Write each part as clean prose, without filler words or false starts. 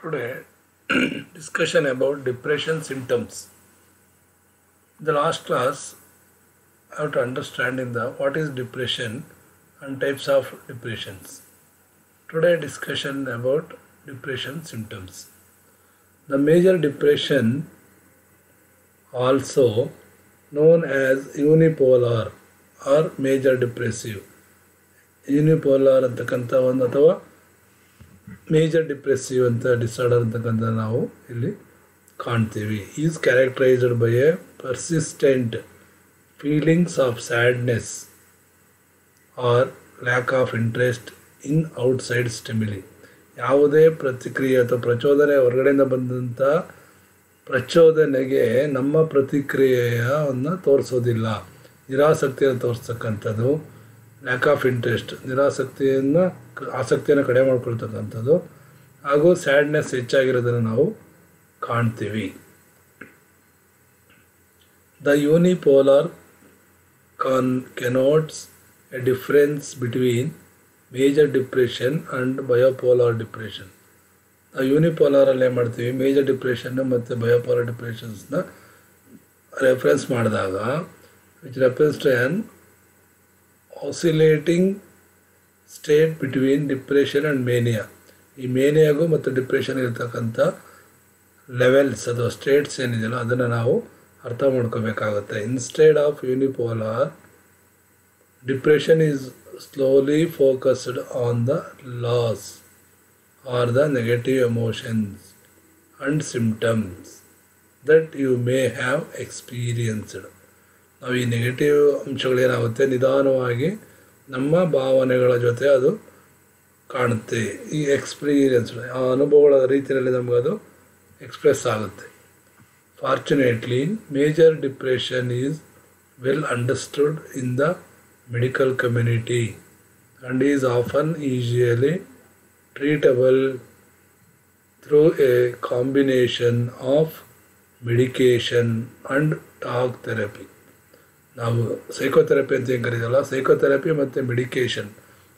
Today, discussion about depression symptoms. In the last class, I have to understand in the what is depression and types of depressions. Today, discussion about depression symptoms. The major depression, also known as unipolar or major depressive. Unipolar ಅಂತಕ್ಕಂಥ ಒಂದು ಅಥವಾ major depressive ಅಂತ disorder ಅಂತಕ್ಕಂಥ ನಾವು ಇಲ್ಲಿ ಕಾಣ್ತೀವಿ. Is characterised by a persistent feelings of sadness or lack of interest in outside stimuli. ಯಾವುದೇ ಪ್ರತಿಕ್ರಿಯೆ ಅಥವಾ ಪ್ರಚೋದನೆ ಹೊರಗಡೆಯಿಂದ ಬಂದಂಥ ಪ್ರಚೋದನೆಗೆ ನಮ್ಮ ಪ್ರತಿಕ್ರಿಯೆಯನ್ನು ತೋರಿಸೋದಿಲ್ಲ, ನಿರಾಸಕ್ತಿಯನ್ನು ತೋರಿಸ್ತಕ್ಕಂಥದ್ದು. ಲ್ಯಾಕ್ ಆಫ್ ಇಂಟ್ರೆಸ್ಟ್, ಆಸಕ್ತಿಯನ್ನು ಕಡಿಮೆ ಮಾಡ್ಕೊಳ್ತಕ್ಕಂಥದ್ದು, ಹಾಗೂ ಸ್ಯಾಡ್ನೆಸ್ ಹೆಚ್ಚಾಗಿರೋದನ್ನು ನಾವು ಕಾಣ್ತೀವಿ. The unipolar connotes a difference between major depression and bipolar depression. ನಾವು ಯೂನಿಪೋಲಾರಲ್ಲಿ ಏನು ಮಾಡ್ತೀವಿ, ಮೇಜರ್ ಡಿಪ್ರೆಷನ್ನು ಮತ್ತು ಬಯೋಪೋಲಾರ್ ಡಿಪ್ರೆಷನ್ಸ್ನ ರೆಫರೆನ್ಸ್ ಮಾಡಿದಾಗ which reference to an oscillating state between depression and mania. ಈ ಮೇನಿಯಾಗೂ ಮತ್ತು ಡಿಪ್ರೆಷನ್ ಇರ್ತಕ್ಕಂಥ ಲೆವೆಲ್ಸ್ ಅಥವಾ ಸ್ಟೇಟ್ಸ್ ಏನಿದೆಯಲ್ಲ ಅದನ್ನು ನಾವು ಅರ್ಥ ಮಾಡ್ಕೋಬೇಕಾಗುತ್ತೆ. Instead of unipolar, depression is slowly focused on the loss or the negative emotions and symptoms that you may have experienced. ನಾವು ಈ ನೆಗೆಟಿವ್ ಅಂಶಗಳೇನಾಗುತ್ತೆ, ನಿಧಾನವಾಗಿ ನಮ್ಮ ಭಾವನೆಗಳ ಜೊತೆ ಅದು ಕಾಣುತ್ತೆ. ಈ ಎಕ್ಸ್ಪೀರಿಯನ್ಸ್, ಆ ಅನುಭವಗಳ ರೀತಿಯಲ್ಲಿ ನಮಗದು ಎಕ್ಸ್ಪ್ರೆಸ್ ಆಗುತ್ತೆ. Fortunately major depression is well understood in the medical community and is often easily treatable through a combination of medication and talk therapy. ನಾವು ಸೈಕೋಥೆರಪಿ ಅಂತ ಏನು ಕರೀತಲ್ಲ, ಸೈಕೋಥೆರಪಿ ಮತ್ತು ಮೆಡಿಕೇಷನ್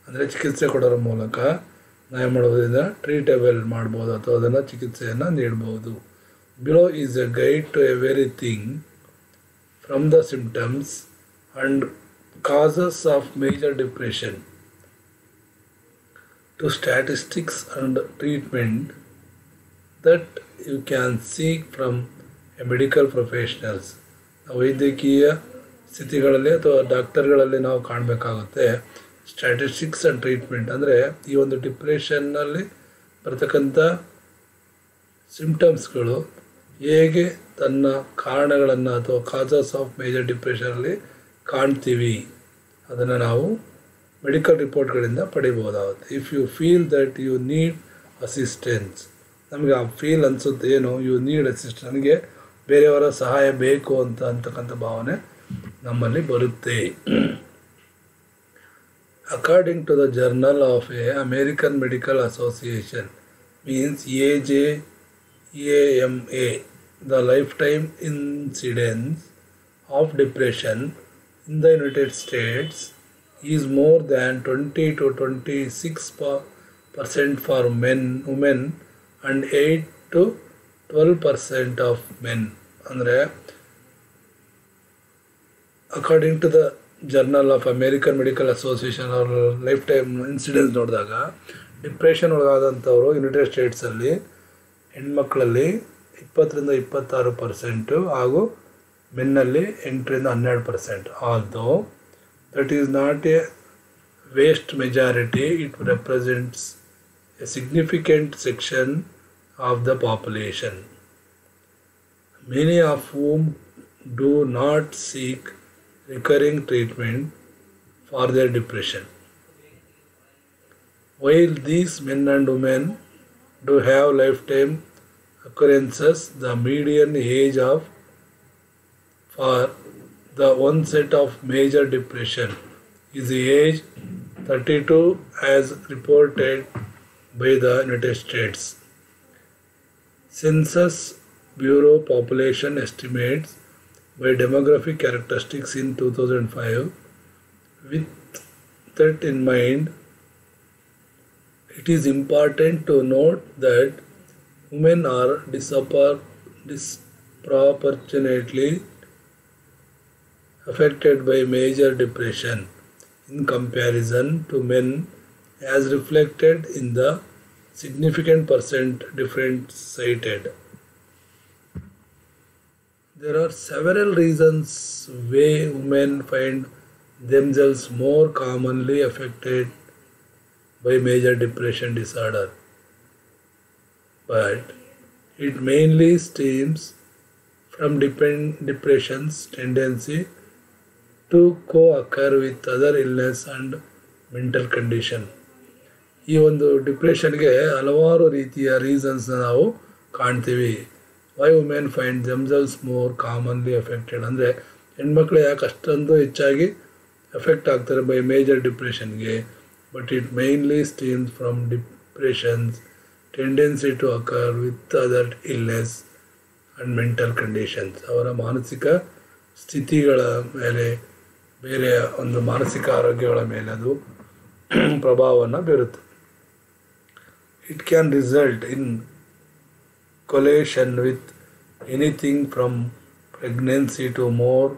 ಅಂದರೆ ಚಿಕಿತ್ಸೆ ಕೊಡೋರ ಮೂಲಕ ನಾವು ಏನು ಮಾಡೋದ್ರಿಂದ ಟ್ರೀಟಬಲ್ ಮಾಡ್ಬೋದು ಅಥವಾ ಅದನ್ನು ಚಿಕಿತ್ಸೆಯನ್ನು ನೀಡ್ಬೋದು. Below is a guide to everything from the symptoms and causes of major depression to statistics and treatment that you can seek from a medical professionals. ವೈದ್ಯಕೀಯ ಸ್ಥಿತಿಗಳಲ್ಲಿ ಅಥವಾ ಡಾಕ್ಟರ್ಗಳಲ್ಲಿ ನಾವು ಕಾಣಬೇಕಾಗುತ್ತೆ. ಸ್ಟ್ಯಾಟಿಸ್ಟಿಕ್ಸ್ ಆ್ಯಂಡ್ ಟ್ರೀಟ್ಮೆಂಟ್ ಅಂದರೆ ಈ ಒಂದು ಡಿಪ್ರೆಷನ್ನಲ್ಲಿ ಬರ್ತಕ್ಕಂಥ ಸಿಂಪ್ಟಮ್ಸ್ಗಳು ಹೇಗೆ ತನ್ನ ಕಾರಣಗಳನ್ನು ಅಥವಾ ಕಾಸಸ್ ಆಫ್ ಮೇಜರ್ ಡಿಪ್ರೆಷನಲ್ಲಿ ಕಾಣ್ತೀವಿ ಅದನ್ನು ನಾವು ಮೆಡಿಕಲ್ ರಿಪೋರ್ಟ್ಗಳಿಂದ ಪಡಿಬೋದಾಗುತ್ತೆ. If you feel that you need assistance, ನಮಗೆ ಆ ಫೀಲ್ ಅನಿಸುತ್ತೆ ಏನು, ಯು ನೀಡ್ ಅಸಿಸ್ಟೆನ್ಸ್, ನನಗೆ ಬೇರೆಯವರ ಸಹಾಯ ಬೇಕು ಅಂತಕ್ಕಂಥ ಭಾವನೆ ನಮ್ಮಲ್ಲಿ ಬರುತ್ತೆ. According to the Journal of a American Medical Association means AJAMA, the lifetime incidence of depression in the United States is more than 20 to 26% for women and 8 to 12% of men. ಅಂದರೆ according to the Journal of American Medical Association ಅವ್ರ lifetime incidence ನೋಡಿದಾಗ depression ಒಳಗಾದಂಥವರು United ಸ್ಟೇಟ್ಸಲ್ಲಿ ಹೆಣ್ಮಕ್ಳಲ್ಲಿ 20-26% ಹಾಗೂ ಮೆನ್ನಲ್ಲಿ 8-12%. Although that is not a vast majority, it represents A significant section of the population, many of whom do not seek recurring treatment for their depression. While these men and women do have lifetime occurrences, the median age for the onset of major depression is the age 32 as reported by the United States. Census Bureau population estimates by demographic characteristics in 2005. With that in mind, it is important to note that women are disproportionately affected by major depression in comparison to men, as reflected in the significant percent difference cited. There are several reasons why women find themselves more commonly affected by major depression disorder, but it mainly stems from depression's tendency to co-occur with other illness and mental condition. ಈ ಒಂದು ಡಿಪ್ರೆಷನ್ಗೆ ಹಲವಾರು ರೀತಿಯ ರೀಸನ್ಸ್ನ ನಾವು ಕಾಣ್ತೀವಿ. Why women find themselves more commonly affected ಅಂದರೆ ಹೆಣ್ಮಕ್ಳು ಯಾಕೆ ಅಷ್ಟೊಂದು ಹೆಚ್ಚಾಗಿ ಎಫೆಕ್ಟ್ ಆಗ್ತಾರೆ ಬೈ ಮೇಜರ್ ಡಿಪ್ರೆಷನ್ಗೆ. But it mainly stems from depression's tendency to occur with other illness and mental conditions. ಅವರ ಮಾನಸಿಕ ಸ್ಥಿತಿಗಳ ಮೇಲೆ, ಬೇರೆ ಒಂದು ಮಾನಸಿಕ ಆರೋಗ್ಯಗಳ ಮೇಲೆ ಅದು ಪ್ರಭಾವವನ್ನು ಬೀರುತ್ತೆ. It can result in correlation with anything from pregnancy to more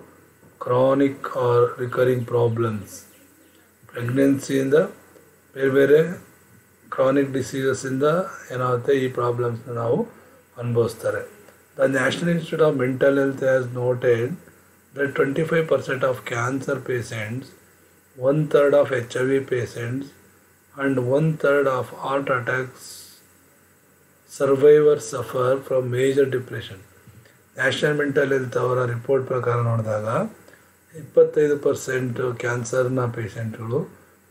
chronic or recurring problems. ಪ್ರೆಗ್ನೆನ್ಸಿಯಿಂದ ಬೇರೆ ಬೇರೆ ಕ್ರಾನಿಕ್ ಡಿಸೀಸಸ್ಸಿಂದ ಏನಾಗುತ್ತೆ, ಈ ಪ್ರಾಬ್ಲಮ್ಸ್ನ ನಾವು ಅನುಭವಿಸ್ತಾರೆ. The national institute of mental health has noted that 25% of cancer patients, 1/3 of HIV patients, and 1/3 of heart attacks survivors suffer from major depression. National mental health ಅವರ report ಪ್ರಕಾರ ನೋಡಿದಾಗ 25% ಕ್ಯಾನ್ಸರ್ನ ಪೇಷೆಂಟ್ಗಳು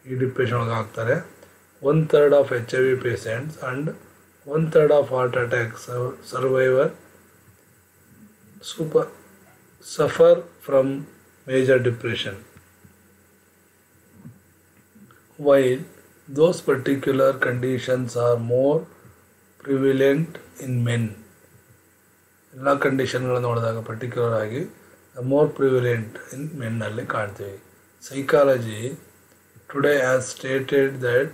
ಈ ಡಿಪ್ರೆಷನ್ ಒಳಗೆ ಆಗ್ತಾರೆ. 1/3 of HIV patients and 1/3 of heart attacks survivor suffer from major depression. While those particular conditions are more prevalent in men, ಎಲ್ಲ ಕಂಡೀಷನ್ಗಳನ್ನು ನೋಡಿದಾಗ particular ಆಗಿ ಮೋರ್ ಪ್ರಿವಿಲೆಂಟ್ ಇನ್ ಮೆನ್ನಲ್ಲಿ ಕಾಣ್ತೀವಿ. Psychology today has stated that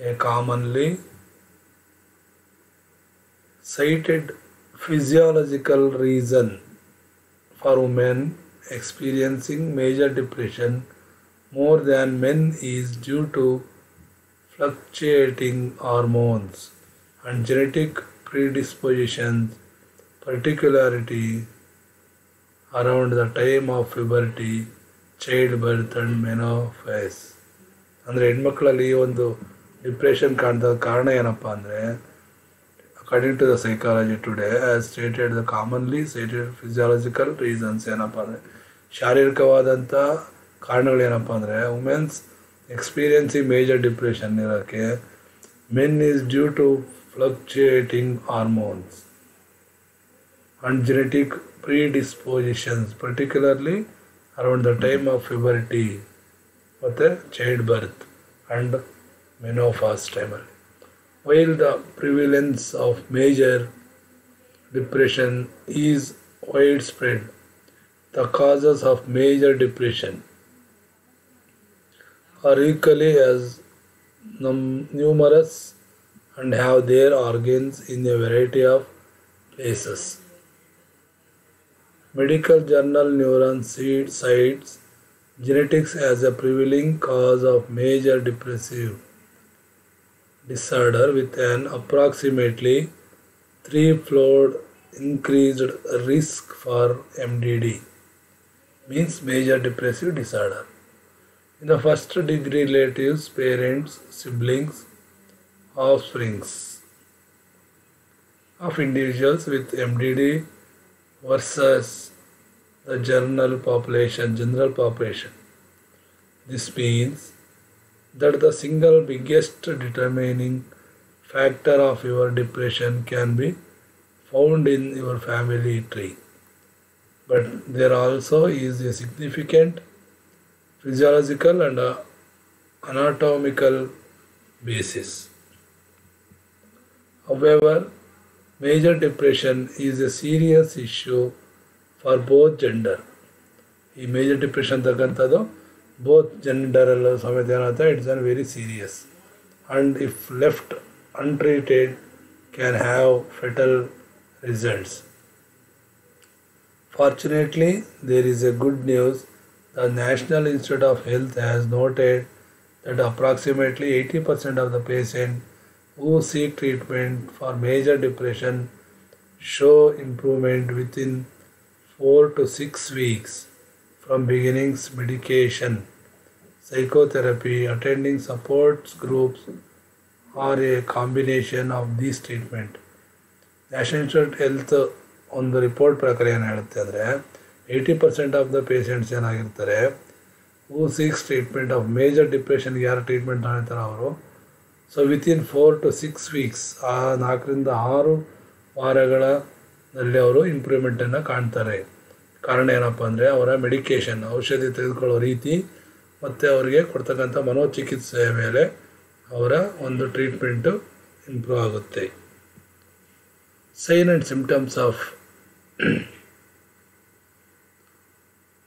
A commonly cited physiological reason for women experiencing major depression more than men is due to fluctuating hormones and genetic predispositions, particularly around the time of puberty, childbirth and menopause. ಅಂದರೆ ಹೆಣ್ಮಕ್ಳಲ್ಲಿ ಈ ಒಂದು depression ಕಾಣ್ದ ಕಾರಣ ಏನಪ್ಪ ಅಂದರೆ, according to the psychology today as stated, the commonly stated physiological reasons ಏನಪ್ಪ ಅಂದರೆ, ಶಾರೀರಿಕವಾದಂಥ ಕಾರಣಗಳೇನಪ್ಪ ಅಂದರೆ, ವುಮೆನ್ಸ್ ಎಕ್ಸ್ಪೀರಿಯನ್ಸಿಂಗ್ ಮೇಜರ್ ಡಿಪ್ರೆಷನ್ ಇರೋಕ್ಕೆ men is due to fluctuating hormones and genetic predispositions, particularly around the time of puberty ಮತ್ತು child birth and menopause ಟೈಮಲ್ಲಿ. While the prevalence of major depression is widespread, the causes of major depression are equally as numerous and have their origins in a variety of places. Medical journal Neuron cites genetics as a prevailing cause of major depressive disorder with an approximately 3-fold increased risk for MDD, means major depressive disorder, in the first degree relatives, parents, siblings, offsprings of individuals with MDD versus the general population. This means that the single biggest determining factor of your depression can be found in your family tree. But there also is a significant physiological and anatomical basis. However, major depression is a serious issue for both gender. ಈ major depression ತಕ್ಕಂಥದ್ದು both ಜೆಂಡರಲ್ಲೂ ಸಮೇತ ಏನಾಗುತ್ತೆ, it's an very serious. And if left untreated can have fatal results. Fortunately, there is a good news. The National Institute of Health has noted that approximately 80% of the patients who seek treatment for major depression show improvement within 4 to 6 weeks from beginning medication, psychotherapy, attending support groups, or a combination of these treatment. National institute health ಒಂದು report ಪ್ರಕಾರ ಏನು ಹೇಳುತ್ತೆ ಅಂದರೆ 80% of the patients ಏನಾಗಿರ್ತಾರೆ who seeks treatment of major ಡಿಪ್ರೆಷನ್ಗೆ ಯಾರು treatment ಮಾಡ್ತಾರೆ ಅವರು ಸೊ ವಿತಿನ್ 4 to 6 ವೀಕ್ಸ್ ಆ 4 ರಿಂದ 6 ವಾರಗಳಲ್ಲಿ ಅವರು ಇಂಪ್ರೂವ್ಮೆಂಟನ್ನು ಕಾಣ್ತಾರೆ. ಕಾರಣ ಏನಪ್ಪ ಅಂದರೆ ಅವರ ಮೆಡಿಕೇಷನ್ ಔಷಧಿ ತೆಗೆದುಕೊಳ್ಳೋ ರೀತಿ ಮತ್ತು ಅವರಿಗೆ ಕೊಡ್ತಕ್ಕಂಥ ಮನೋಚಿಕಿತ್ಸೆಯ ಮೇಲೆ ಅವರ ಒಂದು ಟ್ರೀಟ್ಮೆಂಟು ಇಂಪ್ರೂವ್ ಆಗುತ್ತೆ. Sign and symptoms of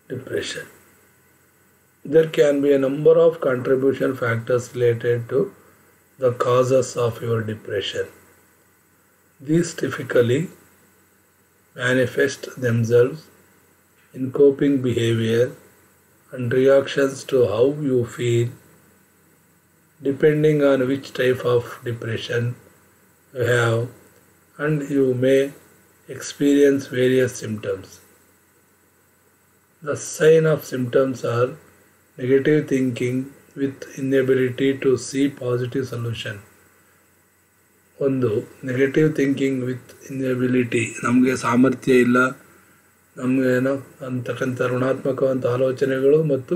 depression. There can be a number of contribution factors related to the causes of your depression. These typically manifest themselves in coping behavior and reactions to how you feel, depending on which type of depression you have, and you may experience various symptoms. The sign of symptoms are negative thinking with inability to see positive solution. ಒಂದು negative thinking with inability, ನಮಗೆ ಸಾಮರ್ಥ್ಯ ಇಲ್ಲ, ನಮಗೇನೋ ಅಂತಕ್ಕಂಥ ಋಣಾತ್ಮಕವಂಥ ಆಲೋಚನೆಗಳು ಮತ್ತು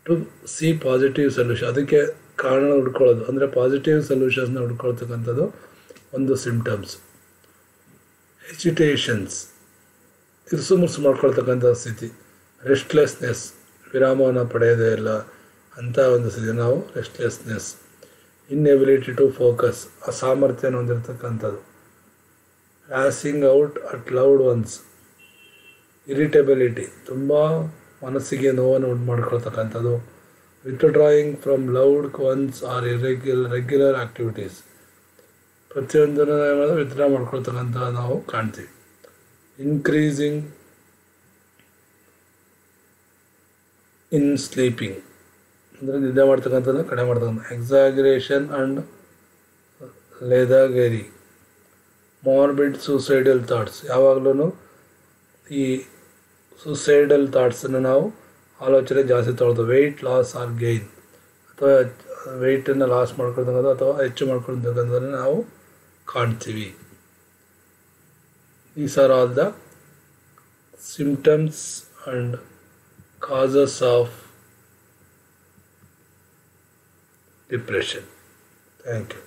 to C positive solution, ಅದಕ್ಕೆ ಕಾರಣ ಹುಡ್ಕೊಳ್ಳೋದು ಅಂದರೆ ಪಾಸಿಟಿವ್ ಸೊಲ್ಯೂಷನ್ಸ್ನ ಹುಡ್ಕೊಳ್ತಕ್ಕಂಥದ್ದು ಒಂದು ಸಿಂಪ್ಟಮ್ಸ್. ಹೆಜಿಟೇಷನ್ಸ್, ಇರುಸುಮುರುಸು ಮಾಡ್ಕೊಳ್ತಕ್ಕಂಥ ಸ್ಥಿತಿ. ರೆಸ್ಟ್ಲೆಸ್ನೆಸ್, ವಿರಾಮವನ್ನು ಪಡೆಯೋದೇ ಇಲ್ಲ ಅಂಥ ಒಂದು ಸ್ಥಿತಿ ನಾವು ರೆಸ್ಟ್ಲೆಸ್ನೆಸ್. ಇನ್ಎಬಿಲಿಟಿ ಟು ಫೋಕಸ್, ಅಸಾಮರ್ಥ್ಯನ ಹೊಂದಿರತಕ್ಕಂಥದ್ದು. Lashing out at loved ones, irritability, ತುಂಬ ಮನಸ್ಸಿಗೆ ನೋವನ್ನು ಉಂಟು ಮಾಡ್ಕೊಳ್ತಕ್ಕಂಥದ್ದು. Withdrawing from loved ones or regular activities, ಪ್ರತಿಯೊಂದನ್ನು ವಿತ್ಡ್ರಾ ಮಾಡ್ಕೊಳ್ತಕ್ಕಂಥ ನಾವು ಕಾಣ್ತೀವಿ. ಇನ್ಕ್ರೀಸಿಂಗ್ ಇನ್ ಸ್ಲೀಪಿಂಗ್, ಅಂದರೆ ನಿದ್ದೆ ಮಾಡ್ತಕ್ಕಂಥದ್ದು ಕಡಿಮೆ ಮಾಡ್ತಕ್ಕಂಥ. Exaggeration and lethargy. Morbid suicidal thoughts, ಯಾವಾಗಲೂ ಈ ಸೂಸೈಡಲ್ ಥಾಟ್ಸನ್ನು ನಾವು ಆಲೋಚನೆ ಜಾಸ್ತಿ ತೊಗೊಳ್ತೇವೆ. ವೆಯ್ಟ್ ಲಾಸ್ ಆರ್ ಗೈನ್, ಅಥವಾ ವೆಯ್ಟನ್ನು ಲಾಸ್ ಮಾಡ್ಕೊಳ್ತಕ್ಕಂಥ ಅಥವಾ ಹೆಚ್ಚು ಮಾಡ್ಕೊಳ್ತಕ್ಕಂಥದ್ದನ್ನು ನಾವು ಕಾಣ್ತೀವಿ. These are all the symptoms and causes of depression. Thank you.